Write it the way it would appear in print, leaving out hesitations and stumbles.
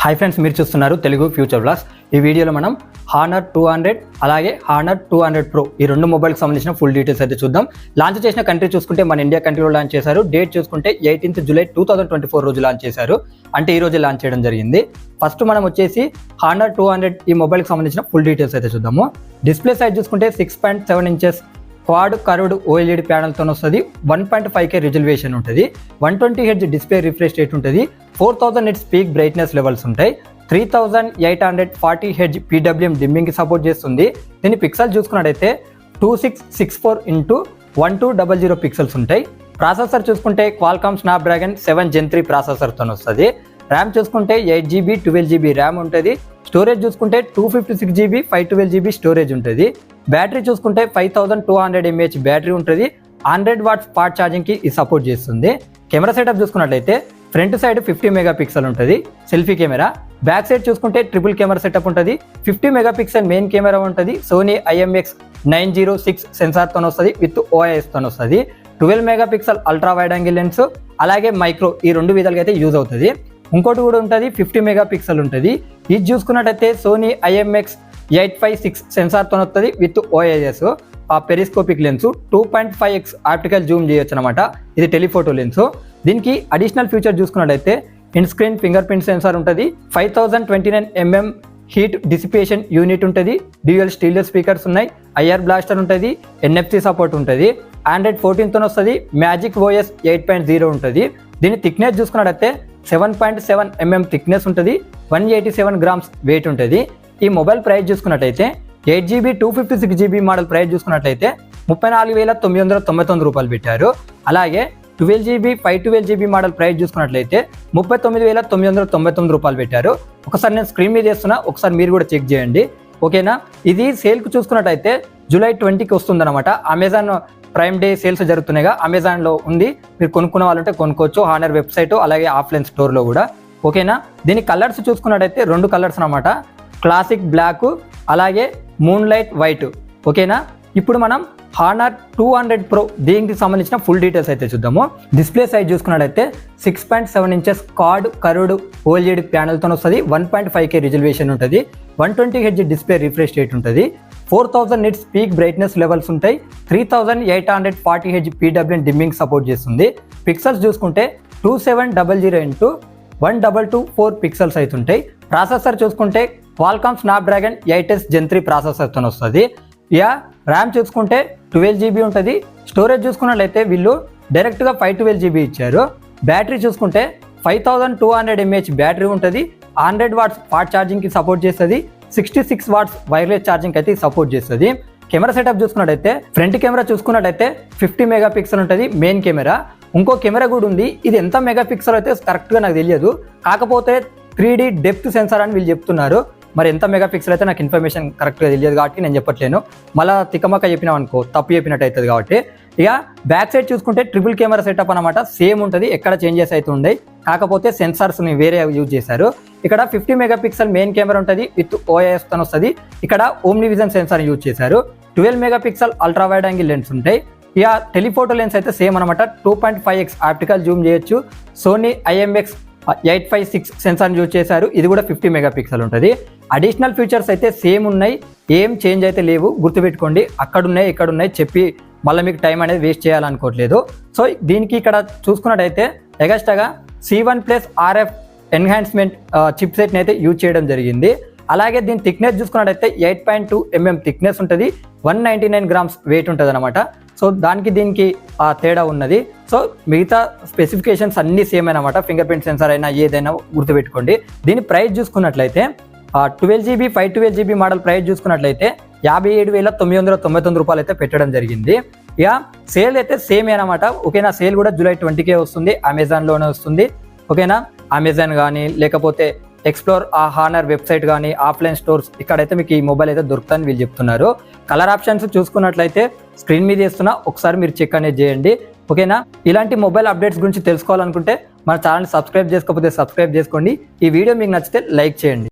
Hi friends, మీరు చూస్తున్నారు Telugu future blogs. ఈ వీడియోలో మనం హానర్ 200 అలాగే హానర్ 200 Pro ఈ రెండు మొబైల్కి సంబంధించిన ఫుల్ డీటెయిల్స్ అయితే చూద్దాం. లాంచ్ చేసిన కంట్రీ చూసుకుంటే మన ఇండియా కంట్రీలో లాంచ్ చేశారు. డేట్ చూసుకుంటే 18th July 2024 రోజు లాంచ్ చేశారు. అంటే ఈ రోజు లాంచ్ చేయడం జరిగింది. ఫస్ట్ మనం వచ్చేసి హానర్ 200 ఈ మొబైల్కి సంబంధించిన ఫుల్ డీటెయిల్స్ అయితే చూద్దాము. డిస్ప్లే సైజ్ చూసుకుంటే 6.7 inches క్వాడ్ కర్వ్డ్ OLED ప్యానల్తో వస్తుంది. 1.5K రిజల్యూషన్ ఉంటుంది. 120Hz డిస్ప్లే రిఫ్రెష్ రేట్ ఉంటుంది. 4000 nits పీక్ బ్రైట్నెస్ లెవెల్స్ ఉంటాయి. 3840Hz PWM డిమ్మింగ్కి సపోర్ట్ చేస్తుంది. దీని పిక్సెల్ చూసుకున్నట్టయితే 2664x1200 పిక్సెల్స్ ఉంటాయి. ప్రాసెసర్ చూసుకుంటే క్వాల్కామ్ స్నాప్డ్రాగన్ 7 Gen 3 ప్రాసెసర్తో వస్తుంది. ర్యామ్ చూసుకుంటే 8GB 12GB ర్యామ్ ఉంటుంది. స్టోరేజ్ చూసుకుంటే 256GB 512GB స్టోరేజ్ ఉంటుంది. బ్యాటరీ చూసుకుంటే 5200 mAh బ్యాటరీ ఉంటుంది. 100 watts ఫాస్ట్ ఛార్జింగ్కి ఇది సపోర్ట్ చేస్తుంది. కెమెరా సెటప్ చూసుకున్నట్లయితే ఫ్రంట్ సైడ్ 50 మెగాపిక్సెల్ ఉంటుంది సెల్ఫీ కెమెరా. బ్యాక్ సైడ్ చూసుకుంటే ట్రిపుల్ కెమెరా సెటప్ ఉంటుంది. 50 మెగాపిక్సెల్ మెయిన్ కెమెరా ఉంటుంది. సోనీ IMX906 సెన్సార్తో వస్తుంది విత్ OISతో వస్తుంది. 12 megapixel ultra wide angle lens అలాగే మైక్రో ఈ రెండు విధాలుగా అయితే యూజ్ అవుతుంది. ఇంకోటి కూడా ఉంటుంది 50 మెగాపిక్సెల్ ఉంటుంది. ఇది చూసుకున్నట్టయితే సోనీ IMX856 సెన్సార్తో వస్తుంది విత్ OIS. ఆ periscopic lens 2.5x optical Zoom చేయొచ్చు అనమాట. ఇది టెలిఫోటో లెన్స్. దీనికి అడిషనల్ ఫీచర్ చూసుకున్నట్టయితే in screen finger print censor ఉంటుంది. 5029mm హీట్ డిసిపేషన్ యూనిట్ ఉంటుంది. డ్యూయల్ స్టీరియో స్పీకర్స్ ఉన్నాయి. IR బ్లాస్టర్ ఉంటుంది. NFC సపోర్ట్ ఉంటుంది. Android 14తో వస్తుంది. మ్యాజిక్ OS 8.0 ఉంటుంది. దీని థిక్నెస్ చూసుకున్నట్టయితే 7.7mm థిక్నెస్ ఉంటుంది. 187 grams వెయిట్ ఉంటుంది. ఈ మొబైల్ ప్రైస్ చూసుకున్నట్టయితే 8GB 256GB మోడల్ ప్రైస్ చూసుకున్నట్లయితే 34,999 రూపాయలు పెట్టారు. అలాగే 12GB 512GB మోడల్ ప్రైస్ చూసుకున్నట్లయితే 39,999 రూపాయలు పెట్టారు. ఒకసారి నేను స్క్రీన్ మీద చేస్తున్నా, ఒకసారి మీరు కూడా చెక్ చేయండి. ఓకేనా. ఇది సేల్కి చూసుకున్నట్టయితే July 20కి వస్తుందన్నమాట. అమెజాన్ ప్రైమ్ డే సేల్స్ జరుగుతున్నాయిగా, అమెజాన్లో ఉంది. మీరు కొనుక్కునే వాళ్ళంటే కొనుక్కోవచ్చు. హానర్ వెబ్సైట్ అలాగే ఆఫ్లైన్ స్టోర్లో కూడా. ఓకేనా. దీని కలర్స్ చూసుకున్నట్టయితే 2 కలర్స్ అనమాట. క్లాసిక్ బ్లాక్ అలాగే మూన్ లైట్ వైట్. ఓకేనా. ఇప్పుడు మనం హానర్ 200 Pro దీనికి సంబంధించిన ఫుల్ డీటెయిల్స్ అయితే చూద్దాము. డిస్ప్లే సైజ్ చూసుకున్నట్టయితే 6.7 inches క్వాడ్ కర్వ్డ్ OLED ప్యానల్తో వస్తుంది. 1.5K రిజల్యూషన్ ఉంటుంది. 120Hz డిస్ప్లే రిఫ్రెష్ రేట్ ఉంటుంది. 4000 nits పీక్ బ్రైట్నెస్ లెవెల్స్ ఉంటాయి. 3840Hz PWM డిమ్మింగ్ సపోర్ట్ చేస్తుంది. పిక్సెల్స్ చూసుకుంటే 2700x1224 పిక్సెల్స్ అవుతుంటాయి. ప్రాసెసర్ చూసుకుంటే క్వాల్కామ్ స్నాప్డ్రాగన్ 8S Gen 3 ప్రాసెసర్తో వస్తుంది. ర్యామ్ చూసుకుంటే 12GB ఉంటుంది. స్టోరేజ్ చూసుకున్నట్లయితే వీళ్ళు డైరెక్ట్గా 512GB ఇచ్చారు. బ్యాటరీ చూసుకుంటే 5200 mAh బ్యాటరీ ఉంటుంది. 100 watts ఫాస్ట్ ఛార్జింగ్కి సపోర్ట్ చేస్తుంది. 66 watts వైర్లెస్ ఛార్జింగ్ అయితే సపోర్ట్ చేస్తుంది. కెమెరా సెటప్ చూసుకున్నట్టయితే ఫ్రంట్ కెమెరా చూసుకున్నట్టయితే 50 మెగాపిక్సెల్ ఉంటుంది మెయిన్ కెమెరా. ఇంకో కెమెరా కూడా ఉంది. ఇది ఎంత మెగాపిక్సెల్ అయితే కరెక్ట్గా నాకు తెలియదు. కాకపోతే 3D డెప్త్ సెన్సార్ అని వీళ్ళు చెప్తున్నారు. మరి ఎంత మెగాపిక్సెల్ అయితే నాకు ఇన్ఫర్మేషన్ కరెక్ట్గా తెలియదు కాబట్టి నేను చెప్పట్లేను. మళ్ళీ తికమక్క చెప్పినాం అనుకో తప్పు చెప్పినట్టు అవుతుంది కాబట్టి. ఇక బ్యాక్ సైడ్ చూసుకుంటే ట్రిపుల్ కెమెరా సెటప్ అనమాట. సేమ్ ఉంటుంది, ఎక్కడ చేంజెస్ అయితే ఉన్నాయి. కాకపోతే సెన్సార్స్ని వేరే యూజ్ చేశారు. ఇక్కడ 50 మెగాపిక్సెల్ మెయిన్ కెమెరా ఉంటుంది విత్ OIS తో వస్తుంది. ఇక్కడ ఓమ్ని విజన్ సెన్సార్ యూజ్ చేశారు. 12 megapixel ultra wide angle lens ఉంటాయి. ఇక టెలిఫోటో లెన్స్ అయితే సేమ్ అనమాట. 2.5x ఆప్టికల్ జూమ్ చేయొచ్చు. సోనీ IMX856 సెన్సార్ యూజ్ చేశారు. ఇది కూడా 50 మెగాపిక్సెల్ ఉంటుంది. అడిషనల్ ఫీచర్స్ అయితే సేమ్ ఉన్నాయి, ఏం చేంజ్ అయితే లేవు. గుర్తుపెట్టుకోండి, అక్కడున్నాయి ఇక్కడున్నాయి చెప్పి మళ్ళీ మీకు టైం అనేది వేస్ట్ చేయాలనుకోవట్లేదు. సో దీనికి ఇక్కడ చూసుకున్నట్టయితే ఎగస్ట్రాగా C1+ RF ఎన్హాన్స్మెంట్ చిప్ సెట్ని అయితే యూజ్ చేయడం జరిగింది. అలాగే దీని థిక్నెస్ చూసుకున్నట్టయితే 8.2mm థిక్నెస్ ఉంటుంది. 199 grams వెయిట్ ఉంటుంది అనమాట. సో దానికి దీనికి తేడా ఉన్నది. సో మిగతా స్పెసిఫికేషన్స్ అన్నీ సేమ్ అనమాట. ఫింగర్ ప్రింట్ సెన్సార్ అయినా ఏదైనా గుర్తుపెట్టుకోండి. దీని ప్రైస్ చూసుకున్నట్లయితే 12GB 512GB మోడల్ ప్రైస్ చూసుకున్నట్లయితే 57,999 రూపాయలు అయితే పెట్టడం జరిగింది. ఇక సేల్ అయితే సేమ్ అనమాట. ఓకేనా. సేల్ కూడా July 20కే వస్తుంది. అమెజాన్లోనే వస్తుంది. ఓకేనా. అమెజాన్ కానీ లేకపోతే ఎక్స్ప్లోర్ హానర్ వెబ్సైట్ కానీ ఆఫ్లైన్ స్టోర్స్ ఇక్కడైతే మీకు ఈ మొబైల్ అయితే దొరుకుతుందని వీళ్ళు చెప్తున్నారు. కలర్ ఆప్షన్స్ చూసుకున్నట్లయితే స్క్రీన్ మీద చేస్తున్నా, ఒకసారి మీరు చెక్ అనేది చేయండి. ఓకేనా. ఇలాంటి మొబైల్ అప్డేట్స్ గురించి తెలుసుకోవాలనుకుంటే మన ఛానల్ని సబ్స్క్రైబ్ చేసుకోకపోతే సబ్స్క్రైబ్ చేసుకోండి. ఈ వీడియో మీకు నచ్చితే లైక్ చేయండి.